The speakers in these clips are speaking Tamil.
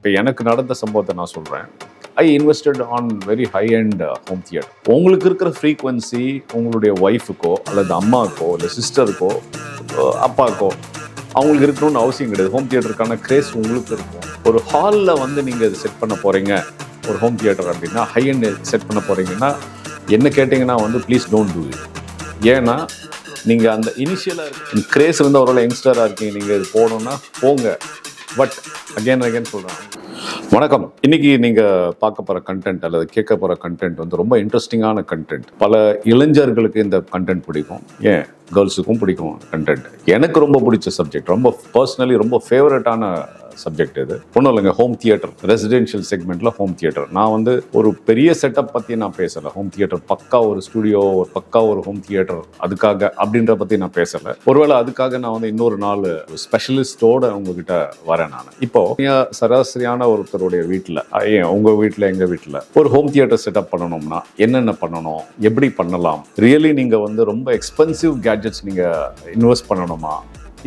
இப்போ எனக்கு நடந்த சம்பவத்தை நான் சொல்கிறேன். I invested on very high and home theatre. உங்களுக்கு இருக்கிற ஃப்ரீக்வன்சி உங்களுடைய ஒய்ஃபுக்கோ அல்லது அம்மாவுக்கோ இல்லை சிஸ்டருக்கோ அப்பாவுக்கோ அவங்களுக்கு இருக்கணும்னு அவசியம் கிடையாது. ஹோம் தியேட்டருக்கான கிரேஸ் உங்களுக்கு இருக்கும். ஒரு ஹாலில் வந்து நீங்கள் இது செட் பண்ண போகிறீங்க ஒரு ஹோம் தியேட்டர் அப்படின்னா, ஹை அண்ட் செட் பண்ண போகிறீங்கன்னா என்ன கேட்டிங்கன்னா வந்து ப்ளீஸ் டோன்ட் டூ இட். ஏன்னா நீங்கள் அந்த இனிஷியலாக கிரேஸ் இருந்தால் ஒரு யங்ஸ்டராக இருக்கீங்க, நீங்கள் இது போகணுன்னா போங்க. பட் அகேன் சொல்கிறேன். வணக்கம். இன்னைக்கு நீங்கள் பார்க்க போகிற கண்டென்ட் அல்லது கேட்க போகிற கண்டென்ட் வந்து ரொம்ப இன்ட்ரெஸ்டிங்கான கண்டென்ட். பல இளைஞர்களுக்கு இந்த கண்டென்ட் பிடிக்கும், ஏன் கேர்ள்ஸுக்கும் பிடிக்கும் கண்டென்ட். எனக்கு ரொம்ப பிடிச்ச சப்ஜெக்ட், ரொம்ப பர்சனலி ரொம்ப ஃபேவரட்டான சப்ஜெக்ட் இது. ஒன்றும் இல்லைங்க, ஹோம் தியேட்டர், ரெசிடென்ஷியல் செக்மெண்ட்டில் ஹோம் தியேட்டர். நான் வந்து ஒரு பெரிய செட்டப் பற்றி நான் பேசலை. ஹோம் தியேட்டர் பக்கா ஒரு ஸ்டுடியோ, பக்கா ஒரு ஹோம் தியேட்டர் அதுக்காக அப்படின்ற பற்றி நான் பேசலை. ஒருவேளை அதுக்காக நான் வந்து இன்னொரு நாள் ஸ்பெஷலிஸ்டோட உங்ககிட்ட வரேன். நான் இப்போ சராசரியான ஒருத்தருடைய வீட்டில், ஏன் உங்கள் வீட்டில் எங்கள் வீட்டில் ஒரு ஹோம் தியேட்டர் செட்டப் பண்ணணும்னா என்னென்ன பண்ணணும், எப்படி பண்ணலாம், ரியலி நீங்கள் வந்து ரொம்ப எக்ஸ்பென்சிவ் கேட்ஜெட்ஸ் நீங்கள் இன்வெஸ்ட் பண்ணணுமா,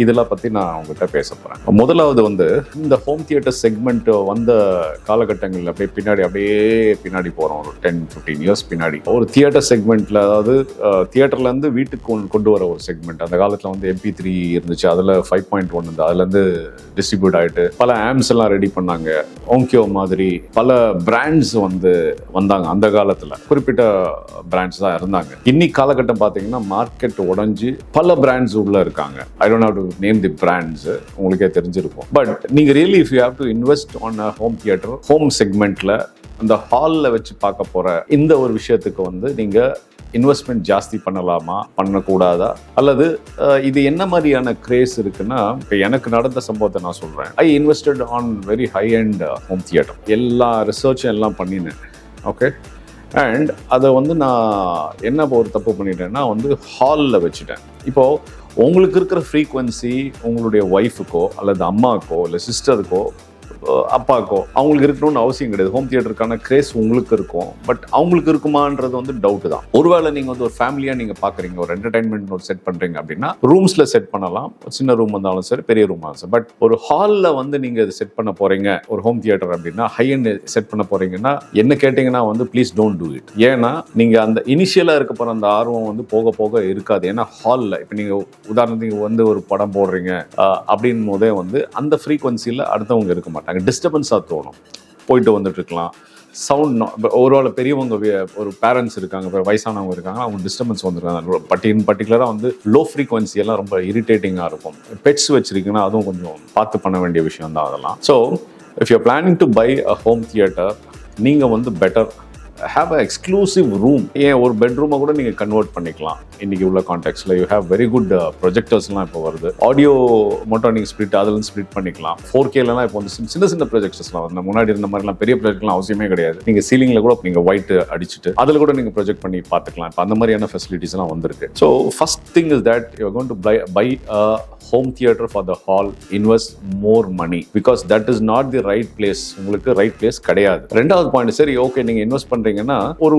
இதெல்லாம் பற்றி நான் உங்ககிட்ட பேச போகிறேன். முதலாவது வந்து இந்த ஹோம் தியேட்டர் செக்மெண்ட் வந்த காலகட்டங்களில் அப்படியே பின்னாடி போகிறோம். ஒரு 10-15 இயர்ஸ் பின்னாடி ஒரு தியேட்டர் செக்மெண்ட்டில், அதாவது தியேட்டர்லேருந்து வீட்டுக்கு கொண்டு வர ஒரு செக்மெண்ட். அந்த காலத்தில் வந்து MP3 இருந்துச்சு, அதில் 5.1 இருந்து அதுலேருந்து டிஸ்ட்ரிபியூட் ஆகிட்டு பல ஆம்ஸ் எல்லாம் ரெடி பண்ணாங்க. ஓங்கியோ மாதிரி பல பிராண்ட்ஸ் வந்து வந்தாங்க. அந்த காலத்தில் குறிப்பிட்ட பிராண்ட்ஸ் தான் இருந்தாங்க. இன்னைக்கு காலகட்டம் பார்த்தீங்கன்னா மார்க்கெட் உடஞ்சி பல பிராண்ட்ஸ் உள்ளே இருக்காங்க. I don't have to name the brands, உங்களுக்கே தெரிஞ்சிருக்கும். பட் நீங்க really if you have to invest on a home theatre, home செக்மெண்ட்ல அந்த ஹாலில் வச்சு பார்க்க போற இந்த ஒரு விஷயத்துக்கு வந்து நீங்க இன்வெஸ்ட்மெண்ட் ஜாஸ்தி பண்ணலாமா, பண்ணக்கூடாதா, அல்லது இது என்ன மாதிரியான கிரேஸ் இருக்குன்னா, இப்போ எனக்கு நடந்த சம்பவத்தை நான் சொல்றேன். I invested on very high and home theatre. எல்லா ரிசர்ச்சும் எல்லாம் பண்ணினேன். ஓகே. அண்ட் அதை வந்து நான் என்ன ஒரு தப்பு பண்ணிட்டேன்னா வந்து ஹாலில் வச்சுட்டேன். இப்போது உங்களுக்கு இருக்கிற ஃப்ரீக்வன்சி உங்களுடைய ஒய்ஃபுக்கோ அல்லது அம்மாவுக்கோ இல்லை சிஸ்டருக்கோ அப்பாவுக்கோ அவங்களுக்கு இருக்கணும்னு அவசியம் கிடையாது. ஹோம் தியேட்டருக்கான கிரேஸ் உங்களுக்கு இருக்கும். பட் அவங்களுக்கு இருக்குமான்றது வந்து டவுட்டு தான். ஒருவேளை நீங்கள் வந்து ஒரு ஃபேமிலியாக நீங்கள் பார்க்குறீங்க, ஒரு என்டர்டைன்மெண்ட் ஒரு செட் பண்ணுறீங்க அப்படின்னா ரூம்ஸில் செட் பண்ணலாம். சின்ன ரூம் வந்தாலும் சரி, பெரிய ரூம் ஆகும் சார். பட் ஒரு ஹாலில் வந்து நீங்கள் இது செட் பண்ண போகிறீங்க ஒரு ஹோம் தியேட்டர் அப்படின்னா, ஹை அண்ட் செட் பண்ண போகிறீங்கன்னா என்ன கேட்டிங்கன்னா வந்து ப்ளீஸ் டோன்ட் டூ இட். ஏன்னா நீங்கள் அந்த இனிஷியலாக இருக்க போகிற அந்த ஆர்வம் வந்து போக போக இருக்காது. ஏன்னா ஹாலில் இப்போ நீங்கள் உதாரணத்துக்கு வந்து ஒரு படம் போடுறீங்க அப்படின் போதே வந்து அந்த ஃப்ரீக்வன்சியில் அடுத்தவங்க இருக்க மாட்டாங்க. டிஸ்டர்பன்ஸாக தோணும். போயிட்டு வந்துட்டு இருக்கலாம். சவுண்ட் ஒருவேளை பெரியவங்க ஒரு பேரண்ட்ஸ் இருக்காங்க, வயசானவங்க இருக்காங்க, அவங்க டிஸ்டர்பன்ஸ் வந்துருக்காங்க. பர்டிகுலராக வந்து லோ ஃப்ரீக்வன்சி எல்லாம் ரொம்ப இரிட்டேட்டிங்காக இருக்கும். பெட்ஸ் வச்சிருக்கீங்கன்னா அதுவும் கொஞ்சம் பார்த்து பண்ண வேண்டிய விஷயம் தான் அதெல்லாம். So if you planning to buy a home theatre, நீங்கள் வந்து better have a exclusive room. ஏன் ஒரு பெட்ரூமை கூட நீங்கள் கன்வெர்ட் பண்ணிக்கலாம். இன்னைக்கு உள்ள கான்டெக்ட்ல யூ ஹேவ் வெரி குட் ப்ரொஜெக்டர்ஸ்லாம் இப்போ வருது. ஆடியோ மட்டும் நீங்கள் அதுலேருந்து ஸ்ப்ளிட் பண்ணிக்கலாம். 4Kலாம் இப்போ வந்து சின்ன ப்ரொஜெக்டர்ஸ்லாம் வந்து முன்னாடி இருந்த மாதிரிலாம் பெரிய ப்ரொஜெக்ட்லாம் அவசியமே கிடையாது. நீங்கள் சீலிங்கில் கூட நீங்கள் ஒயிட் அடிச்சுட்டு அதில் கூட நீங்கள் ப்ரொஜெக்ட் பண்ணி பார்த்துக்கலாம். இப்போ அந்த மாதிரியான ஃபெசிலிட்டிஸ்லாம் வந்திருக்கு. So first thing is that you are going to buy a home theatre for the hall. Invest more money because that is not the right place. உங்களுக்கு ரைட் பிளேஸ் கிடையாது. ரெண்டாவது பாயிண்ட், சரி ஓகே நீங்கள் இன்வெஸ்ட் பண்ணுறீங்கன்னா ஒரு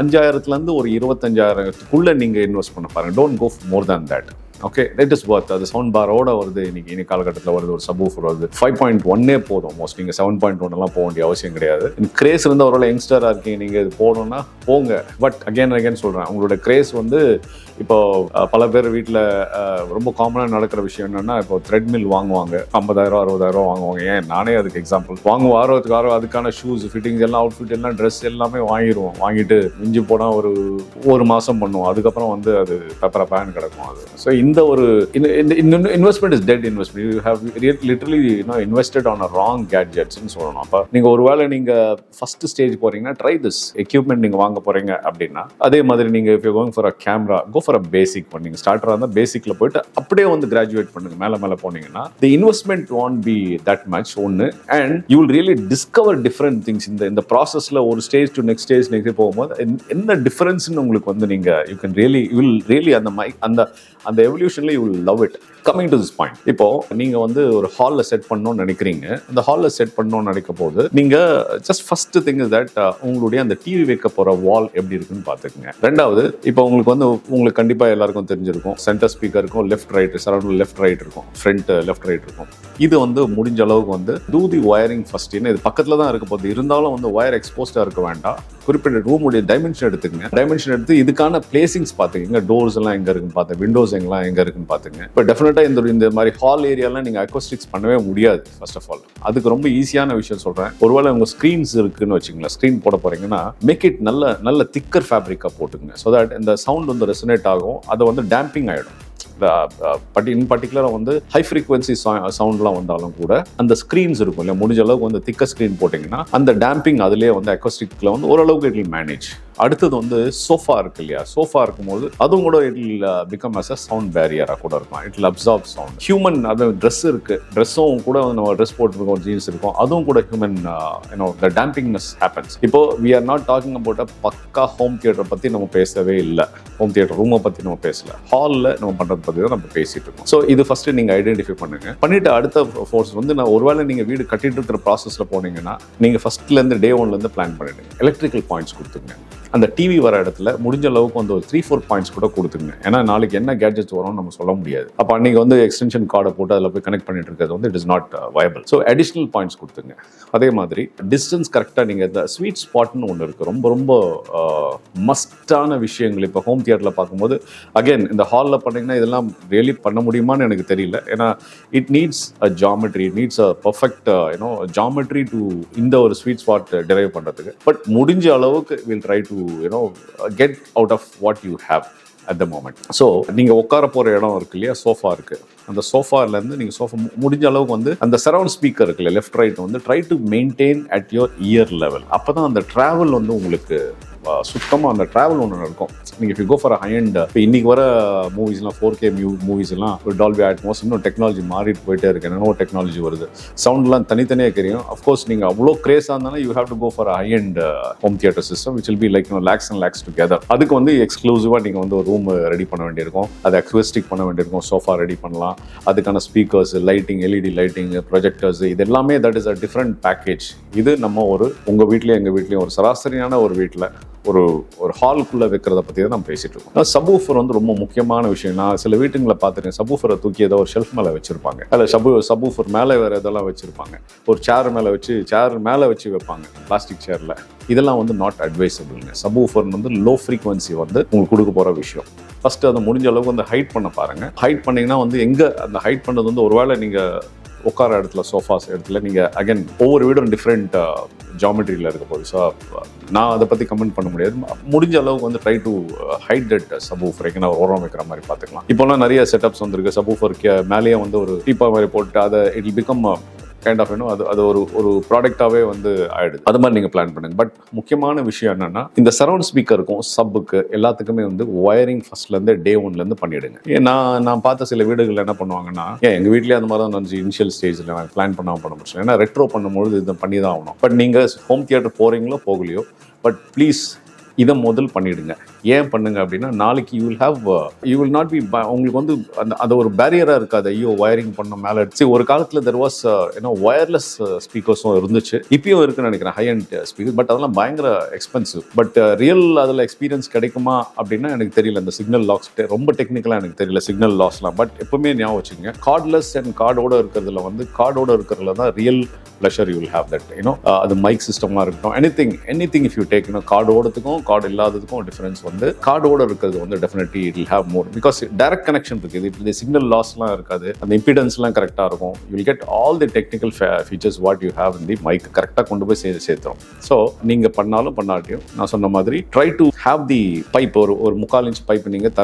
5,000லேருந்து ஒரு 25,000க்குள்ள நீங்கள் இன்வெஸ்ட் பண்ண பாருங்க. Don't go more than that. Okay, that is worth. அது சவுண்ட் பாரோட வருது. இன்னைக்கு காலகட்டத்தில் வருது. ஒரு சப்வூஃபர் வருது. 5.1 போதும். மோஸ்ட் நீங்கள் 7.1 எல்லாம் போக வேண்டிய அவசியம் கிடையாது. கிரேஸ் இருந்தால் ஒரு யங்ஸ்டராக இருக்கீங்க, நீங்கள் இது போகணும்னா போங்க. பட் அகேன் சொல்கிறேன், உங்களோட கிரேஸ் வந்து இப்போ பல பேர் வீட்டில் ரொம்ப காமனாக நடக்கிற விஷயம் என்னன்னா, இப்போ த்ரெட்மில் வாங்குவாங்க. 50,000 60,000 வாங்குவாங்க. ஏன் நானே அதுக்கு எக்ஸாம்பிள். வாங்குவோம் ஆர்வத்துக்கு அதுக்கான ஷூஸ் ஃபிட்டிங்ஸ் எல்லாம், அவுட்ஃபிட் எல்லாம், ட்ரெஸ் எல்லாமே வாங்கிடுவோம். வாங்கிட்டு மிஞ்சி போனால் ஒரு மாதம் பண்ணுவோம். அதுக்கப்புறம் வந்து அது பேப்பரா பேன் கிடக்கும். அது ஸோ இந்த ஒரு investment is dead investment. You have literally invested on a wrong கேட்ஜெட்ஸ்ன்னு சொல்லணும். அப்போ நீங்கள் ஒருவேளை நீங்கள் ஃபர்ஸ்ட் ஸ்டேஜ் போறீங்கன்னா ட்ரை திஸ் எக்யூப்மெண்ட் நீங்கள் வாங்க போறீங்க அப்படின்னா, அதே மாதிரி நீங்கள் if you going for a camera, go for a basic. நீங்கள் ஸ்டார்டராக இருந்தால் பேசிக்கில் போயிட்டு அப்படியே வந்து கிராஜுவேட் பண்ணுங்க. மேலே போனீங்கன்னா the investment want be that much ஒன்று. And you will really discover different things. இந்த ப்ராசஸில் ஒரு ஸ்டேஜ் டு நெக்ஸ்ட் போகும்போது என்ன டிஃபரன்ஸ்னு உங்களுக்கு வந்து நீங்கள் யூ கேன் ரியலி அந்த அந்த எவ்வளோ சொல்யூஷன்ல you will love it. Coming to this point, இப்போ நீங்க வந்து ஒரு ஹாலில் செட் பண்ணணும்னு நினைக்கிறீங்க. இந்த ஹாலில் செட் பண்ணணும்னு நினைக்கும் போது நீங்க just first thing is that உங்களுடைய அந்த டிவி வைக்க போற வால் எப்படி இருக்குன்னு பார்த்துக்குங்க. ரெண்டாவது, இப்போ உங்களுக்கு கண்டிப்பா எல்லாருக்கும் தெரிஞ்சிருக்கும், சென்டர் ஸ்பீக்கர் இருக்கும், left right surround left right இருக்கும், ஃப்ரண்ட் லெஃப்ட் ரைட் இருக்கும். இது வந்து முடிஞ்ச அளவுக்கு வந்து டூ தி வயரிங் ஃபர்ஸ்ட். இது பக்கத்துல தான் இருக்க போகுது, இருந்தாலும் வந்து வயர் எக்ஸ்போஸ்டா இருக்க வேண்டாம். குறிப்பிட்ட ரூமுடைய டைமென்ஷன் எடுத்துங்க. டைமென்ஷன் எடுத்து இதுக்கான பிளேசிங்ஸ் பார்த்துக்கங்க. டோர்ஸ் எல்லாம் எங்க இருக்குன்னு பார்த்து, விண்டோஸ் எல்லாம் எங்க இருக்குன்னு பார்த்துங்க. இப்போ டெஃபினட்டா இந்த மாதிரி ஹால் ஏரியாலாம் நீங்க அக்வஸ்டிக்ஸ் பண்ணவே முடியாது. ஃபர்ஸ்ட் ஆஃப் ஆல் அதுக்கு ரொம்ப ஈஸியான விஷயம் சொல்றேன். ஒருவேளை உங்க ஸ்கிரீன்ஸ் இருக்குன்னு வச்சுங்களேன், ஸ்கிரீன் போட போறீங்கன்னா மேக் இட் நல்ல திக்கர் ஃபேப்ரிக்கா போட்டுங்க. ஸோ தட் இந்த சவுண்ட் வந்து ரெசனேட் ஆகும், அதை வந்து டேம்பிங் ஆயிடும். இன் பர்டிகுலரா வந்து ஹை ஃப்ரீக்வன்சி சவுண்ட்லாம் வந்தாலும் கூட அந்த ஸ்கிரீன்ஸ் இருக்கும் இல்லையா, முடிஞ்ச அளவுக்கு வந்து திக்க ஸ்கிரீன் போட்டிங்கன்னா அந்த டேம்பிங் அதுலேயே வந்து அக்வஸ்டிக்ல வந்து ஓரளவுக்கு இட் வில் மேனேஜ். அடுத்தது வந்து சோஃபா இருக்கு இல்லையா, சோஃபா இருக்கும்போது அதுவும் கூட it will become as a sound பேரியரா கூட இருக்கும். It will absorb sound. Human அது ட்ரெஸ் இருக்கு, ட்ரெஸ்ஸும் கூட நம்ம ட்ரெஸ் போட்டுருக்கோம், ஜீன்ஸ் இருக்கும், அதுவும் கூட ஹியூமன் த டேம்பிங்னஸ் ஹேப்பன்ஸ். இப்போ we are not talking about பக்கா ஹோம் தியேட்டர் பத்தி நம்ம பேசவே இல்லை. ஹோம் தியேட்டர் ரூமை பத்தி நம்ம பேசல, ஹாலில் நம்ம பண்றது பத்தி தான் நம்ம பேசிட்டு இருக்கோம். ஸோ இது ஃபர்ஸ்ட் நீங்க ஐடென்டிஃபை பண்ணுங்க. பண்ணிட்டு அடுத்த ஃபோர்ஸ் வந்து நான் ஒருவேளை நீங்க வீடு கட்டிட்டு இருக்கிற ப்ராசஸ்ல போனீங்கன்னா நீங்க ஃபர்ஸ்ட்ல இருந்து டே ஒன்ல இருந்து பிளான் பண்ணிடுங்க. எலக்ட்ரிக்கல் பாயிண்ட்ஸ் கொடுத்துங்க. அந்த டிவி வர இடத்துல முடிஞ்ச அளவுக்கு வந்து ஒரு 3-4 பாயிண்ட்ஸ் கூட கொடுத்துங்க. ஏன்னா நாளைக்கு என்ன கேட்ஜெட்ஸ் வரும்னு நம்ம சொல்ல முடியாது. அப்போ அன்னைக்கு வந்து எக்ஸ்டென்ஷன் கார்டை போட்டு அதில் போய் கனெக்ட் பண்ணிட்டு இருக்கிறது வந்து it is not viable. So additional points கொடுத்துங்க. அதே மாதிரி டிஸ்டன்ஸ் கரெக்டாக நீங்கள் இந்த ஸ்வீட் ஸ்பாட்னு ஒன்று இருக்குது, ரொம்ப மஸ்டான விஷயங்கள். இப்போ ஹோம் தியேட்டரில் பார்க்கும்போது அகைன் இந்த ஹாலில் பண்ணிங்கன்னா இதெல்லாம் ரியலி பண்ண முடியுமான்னு எனக்கு தெரியல. ஏன்னா it needs a geometry, it needs a perfect geometry to இந்த ஒரு ஸ்வீட் ஸ்பாட் டெரைவ் பண்ணுறதுக்கு. பட் முடிஞ்ச அளவுக்கு will try to get out of what you have at the moment. So நீங்கள் உட்கார போகிற இடம் இருக்கு இல்லையா, சோஃபா இருக்கு. அந்த சோஃபாலேருந்து நீங்கள் சோஃபா முடிஞ்ச அளவுக்கு வந்து அந்த சரௌண்ட் ஸ்பீக்கர் இருக்குல்ல லெஃப்ட் ரைட் வந்து try to maintain at your year level. அப்போ தான் அந்த ட்ராவல் வந்து உங்களுக்கு சுத்தமாக அந்த ட்ராவல் ஒன்று இருக்கும். நீங்கள் if you go for high and இப்போ இன்னைக்கு வர மூவிஸ்லாம் 4K மூவிஸ் எல்லாம் டால்பி அட்மாஸ், இன்னும் டெக்னாலஜி மாறிட்டு போயிட்டே இருக்கு. என்னென்ன டெக்னாலஜி வருது, சவுண்ட்லாம் தனித்தனியாக தெரியும். அஃப்கோர்ஸ் நீங்கள் அவ்வளோ கிரேஸாக இருந்தாலும் you have to go for high and home theatre system which will be like lakhs and lakhs together. அதுக்கு வந்து எக்ஸ்க்ளூசிவாக நீங்கள் வந்து ஒரு ரூம் ரெடி பண்ண வேண்டியிருக்கும், அதை அக்வஸ்டிக் பண்ண வேண்டியிருக்கும், சோஃபா ரெடி பண்ணலாம், அதுக்கான speakers, lighting, LED lighting, projectors, இது எல்லாமே that is a different package. இது நம்ம உங்கள் வீட்லேயும் எங்கள் வீட்லேயும் ஒரு சராசரியான ஒரு வீட்டில் ஒரு ஹாலுக்குள்ளே வைக்கிறத பற்றி தான் நம்ம பேசிகிட்டு இருக்கோம். சப்வூஃபர் வந்து ரொம்ப முக்கியமான விஷயம். நான் சில வீட்டுங்களை பார்த்துருக்கேன், சப்வூஃபரை தூக்கி ஏதோ ஒரு ஷெல்ஃப் மேலே வச்சுருப்பாங்க, அதில் சப்வூஃபர் மேலே வேறு இதெல்லாம் வச்சுருப்பாங்க, ஒரு சேர் மேலே வச்சு வைப்பாங்க, பிளாஸ்டிக் சேரில். இதெல்லாம் வந்து நாட் அட்வைசபிள்ங்க. சப்வூஃபர் வந்து லோ ஃப்ரீக்வன்சி வந்து உங்களுக்கு கொடுக்க போகிற விஷயம். ஃபஸ்ட்டு அதை முடிஞ்ச அளவுக்கு வந்து ஹைட் பண்ண பாருங்கள். ஹைட் பண்ணிங்கன்னா வந்து எங்கே அந்த ஹைட் பண்ணது வந்து ஒருவேளை நீங்கள் உட்கார இடத்துல, சோஃபாஸ் இடத்துல நீங்கள் அகைன் ஒவ்வொரு வீடும் டிஃப்ரெண்ட் ஜாமெட்ரியில் இருக்க போகுது. ஸோ நான் அதை பற்றி கமெண்ட் பண்ண முடியாது. முடிஞ்ச அளவுக்கு வந்து try to hide that subwoofer நான் ஓரம் வைக்கிற மாதிரி பார்த்துக்கலாம். இப்போலாம் நிறைய செட்டப்ஸ் வந்துருக்கு. சப்வூஃபருக்கு மேலேயே வந்து ஒரு டீப்பா மாதிரி போட்டு அதை it will become kind of அது ஒரு ப்ராடக்டாகவே வந்து ஆயிடுது. அது மாதிரி நீங்கள் பிளான் பண்ணுங்க. பட் முக்கியமான விஷயம் என்னன்னா, இந்த சரௌண்ட் ஸ்பீக்கருக்கும் சப்புக்கு எல்லாத்துக்குமே வந்து ஒயரிங் ஃபர்ஸ்ட்லேருந்து டே ஒன்லேருந்து பண்ணிடுங்க. நான் பார்த்த சில வீடுகள் என்ன பண்ணுவாங்கன்னா, எங்கள் வீட்லேயே அந்த மாதிரி தான் நினச்சி இனிஷியல் ஸ்டேஜில் நான் பிளான் பண்ணாமல் பண்ண முடியும். ஏன்னா ரெட்ரோ பண்ணும்போது இதை பண்ணி தான் ஆகணும். பட் நீங்கள் ஹோம் தியேட்டர் போகிறீங்களோ போகலையோ, பட் ப்ளீஸ் இதை முதல் பண்ணிடுங்க. ஏன் பண்ணுங்க அப்படின்னா, நாளைக்கு யூ வில் நாட் பி உங்களுக்கு வந்து அந்த ஒரு பேரியராக இருக்காது. ஐயோ வயரிங் பண்ண மேலே ஒரு காலத்தில் தெர் வாஸ் ஒயர்லெஸ் ஸ்பீக்கர்ஸும் இருந்துச்சு, இப்பயும் இருக்குன்னு நினைக்கிறேன், ஹை அண்ட் ஸ்பீக்கர். பட் அதெல்லாம் பயங்கர எக்ஸ்பென்சிவ். பட் ரியல் அதில் எக்ஸ்பீரியன்ஸ் கிடைக்குமா அப்படின்னா எனக்கு தெரியல. இந்த சிக்னல் லாக்ஸ் ரொம்ப டெக்னிக்கலாக எனக்கு தெரியல, சிக்னல் லாஸ்லாம். பட் எப்பவுமே ஞாபகம் வச்சுக்கோங்க, கார்ட்லெஸ் அண்ட் கார்டோட இருக்கிறதுல தான் real pleasure you will have that. அது மைக் சிஸ்டமாக இருக்கட்டும், எனிதிங் இஃப் யூ டேக் கார்டோடத்துக்கும் கார்டு இல்லாததுக்கும் டிஃபரன்ஸ் வந்து கார்டோட இருக்கிறது வந்து definitely it will have more, because direct connection இருக்குது. இப்படி சிக்னல் லாஸ்லாம் இருக்காது, அந்த இம்பிடன்ஸ்லாம் கரெக்டாக இருக்கும். You will get all the technical features what you have in the mic கரெக்டாக கொண்டு போய் சேர்த்துரும். ஸோ நீங்கள் பண்ணாலும் பண்ணாட்டியும் நான் சொன்ன மாதிரி try to have the pipe, ஒரு 3/4 இன்ச் பைப் நீங்கள்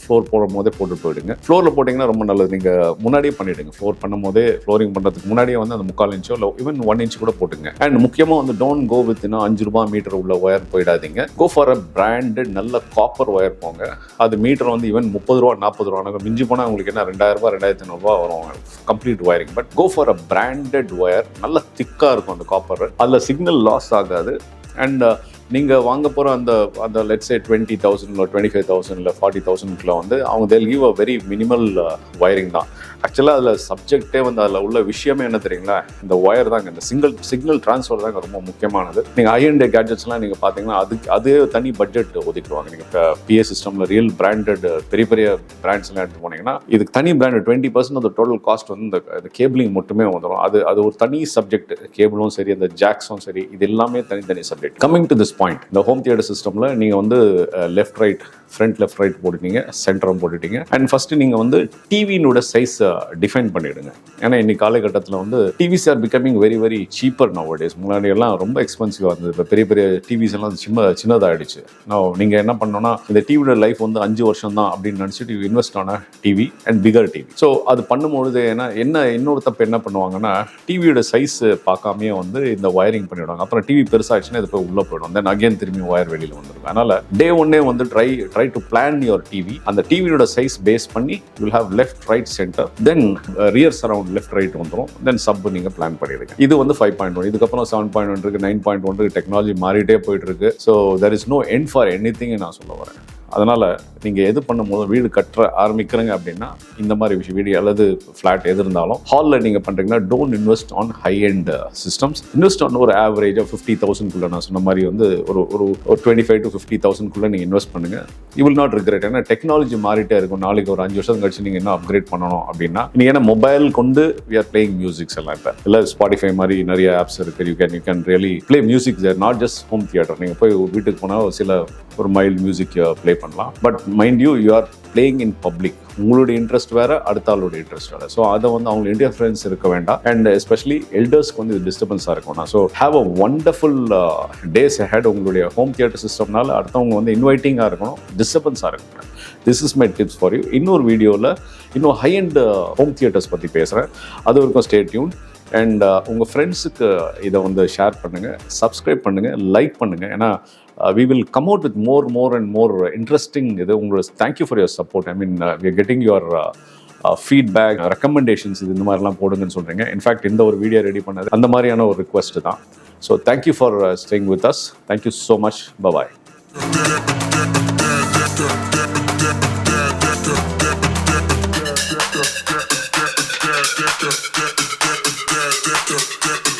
ஃப்ளோர் போடும் போதே போட்டு போயிடுங்க. ஃப்ளோரில் போட்டிங்கன்னா ரொம்ப நல்லது. நீங்கள் முன்னாடியே பண்ணிவிடுங்க. ஃப்ளோர் பண்ணும் போதே, ஃப்ளோரிங் பண்ணுறதுக்கு முன்னாடியே வந்து அந்த 3/4 இன்ச்சோ இல்லை ஈவன் 1 இன்ச் கூட போட்டுங்க. அண்ட் முக்கியமாக வந்து டோன்ட் கோ வித் $5 மீட்டர் உள்ள ஒயர் போயிடாதீங்க. கோ ஃபார் அ பிராண்டட் நல்ல காப்பர் ஒயர் போங்க. அது மீட்டர் வந்து ஈவன் $30 $40 மிஞ்சி போனால் உங்களுக்கு என்ன $2000 $2500 வரும் complete wiring. But go for a branded wire, நல்ல திக்காக இருக்கும் அந்த காப்பர், அதில் சிக்னல் லாஸ் ஆகாது. அண்ட் நீங்கள் வாங்க போகிற அந்த அந்த லெட்ஸ் சே 20,000 இல்லை 25,000 இல்லை 40,000 வந்து அவங்க they'll give a very minimal wiring தான். ஆக்சுவலாக அதில் சப்ஜெக்டே வந்து அதில் உள்ள விஷயமே என்ன தெரியுங்களா, இந்த ஒயர் தாங்க, இந்த சிக்னல் ட்ரான்ஸ்ஃபர் தாங்க ரொம்ப முக்கியமானது. நீங்கள் ஹை-எண்ட் கேட்ஜெட்ஸ்லாம் நீங்கள் பார்த்தீங்கன்னா அதே தனி பட்ஜெட் ஒதுக்கிடுவாங்க. நீங்கள் பிஏ சிஸ்டமில் ரியல் பிராண்டட் பெரிய பெரிய பிராண்ட்ஸ்லாம் எடுத்து போனீங்கன்னா இதுக்கு தனி பிராண்ட் 20% ஆஃப் டோட்டல் காஸ்ட் வந்து இந்த கேபிளிங் மட்டுமே வந்துடும். அது ஒரு தனி சப்ஜெக்ட். கேபிளும் சரி, அந்த ஜாக்ஸும் சரி, இது எல்லாமே தனி சப்ஜெக்ட். கமிங் டு திஸ் பாயிண்ட், இந்த ஹோம் தியேட்டர் சிஸ்டமில் நீங்கள் வந்து left right, front left right போட்டுட்டீங்க, சென்டரும் போட்டுட்டீங்க. அண்ட் ஃபஸ்ட்டு நீங்கள் வந்து டிவியினோட சைஸ் டிஃபைன் பண்ணிவிடுங்க. ஏன்னா இன்னைக்கு காலகட்டத்தில் வந்து TVS are becoming very very cheaper now days. முன்னாடி எல்லாம் ரொம்ப எக்ஸ்பென்சிவாக இருந்தது. இப்போ பெரிய பெரிய டிவிஸ் எல்லாம் சின்னதாகிடுச்சு. நீங்கள் என்ன பண்ணணும்னா, இந்த டிவியோட லைஃப் வந்து 5 வருஷம் தான் அப்படின்னு நினச்சிட்டு இன்வெஸ்ட் ஆன TV and figure TV. So அது பண்ணும்பொழுது இன்னொரு தப்பு என்ன பண்ணுவாங்கன்னா, டிவியோட சைஸ் பார்க்காமே வந்து இந்த ஒயரிங் பண்ணிவிடுவாங்க. அப்புறம் டிவி பெருசாகிடுச்சுன்னா இது போய் உள்ளே போயிடும். தென் அகைன் திரும்பி ஒயர் வெளியில் வந்துடும். அதனால் டே ஒன்னே வந்து try to plan your TV. அந்த டிவியோட சைஸ் பேஸ் பண்ணி you have left right centre, then rear surround left right வந்துடும். தென் சப் நீங்கள் பிளான் பண்ணிடுங்க. இது வந்து 5.1. இதுக்கப்புறம் 7.1 இருக்கு, 9.1 இருக்கு. டெக்னாலஜி மாறிட்டே போயிட்டு இருக்கு. So there is no end for anything நான் சொல்ல வரேன். அதனால் நீங்கள் எது பண்ணும்போது வீடு ஆரம்பிக்கிறீங்க அப்படின்னா இந்த மாதிரி வீடு அல்லது ஃப்ளாட் எது இருந்தாலும் ஹாலில் நீங்கள் பண்ணுறீங்கன்னா don't invest on high end systems. Invest on ஒரு ஆவரேஜாக 50,000 நான் சொன்ன மாதிரி வந்து ஒரு 25 to 50,000 நீங்கள் இன்வெஸ்ட் பண்ணுங்கள். You will not regret. ஏன்னா டெக்னாலஜி மாறிட்டே இருக்கும். நாளைக்கு ஒரு 5 வருஷம் கழிச்சு நீங்கள் என்ன அப்கிரேட் பண்ணணும் அப்படின்னா, நீங்கள் ஏன்னா மொபைல் கொண்டு வி ஆர் பிளேயிங் மியூசிக்ஸ் எல்லாம் இப்போ இல்லை ஸ்பாட்டிஃபை மாதிரி நிறைய ஆப்ஸ் இருக்குது. You can really play music there, not just home theatre. நீங்கள் போய் வீட்டுக்கு போனால் ஒரு மைல்டு மியூசிக் ப்ளே பண்ணலாம். But mind you are playing in public. உங்களுடைய இன்ட்ரெஸ்ட் வேற, அடுத்த ஆளுடைய இன்ட்ரெஸ்ட் வேற. ஸோ அதை வந்து அவங்க இன்டர்ஃபரன்ஸ் இருக்க வேண்டாம். அண்ட் எஸ்பெஷலி எல்டர்ஸ்க்கு வந்து இது டிஸ்டர்பன்ஸாக இருக்கும். So have a wonderful days ahead. உங்களுடைய ஹோம் தியேட்டர் சிஸ்டம்னால அடுத்தவங்க வந்து இன்வைட்டிங்காக இருக்கணும், டிஸ்டர்பன்ஸாக இருக்கணும். This is my tips for you. இன்னொரு வீடியோவில் இன்னும் ஹை அண்ட் ஹோம் தியேட்டர்ஸ் பற்றி பேசுகிறேன். அது வரைக்கும் ஸ்டே டியூன். அண்ட் உங்கள் ஃப்ரெண்ட்ஸுக்கு இதை வந்து ஷேர் பண்ணுங்கள், சப்ஸ்கிரைப் பண்ணுங்கள், லைக் பண்ணுங்கள். ஏன்னா we will come out with more and more interesting இது உங்களுக்கு. Thank you for your support. I mean we are getting your feedback, recommendations. இது இந்த மாதிரிலாம் போடுங்கன்னு சொல்கிறீங்க. இன்ஃபேக்ட் இந்த ஒரு வீடியோ ரெடி பண்ணது அந்த மாதிரியான ஒரு ரிக்வெஸ்ட் தான். So thank you for staying with us. Thank you so much. Bye bye. Get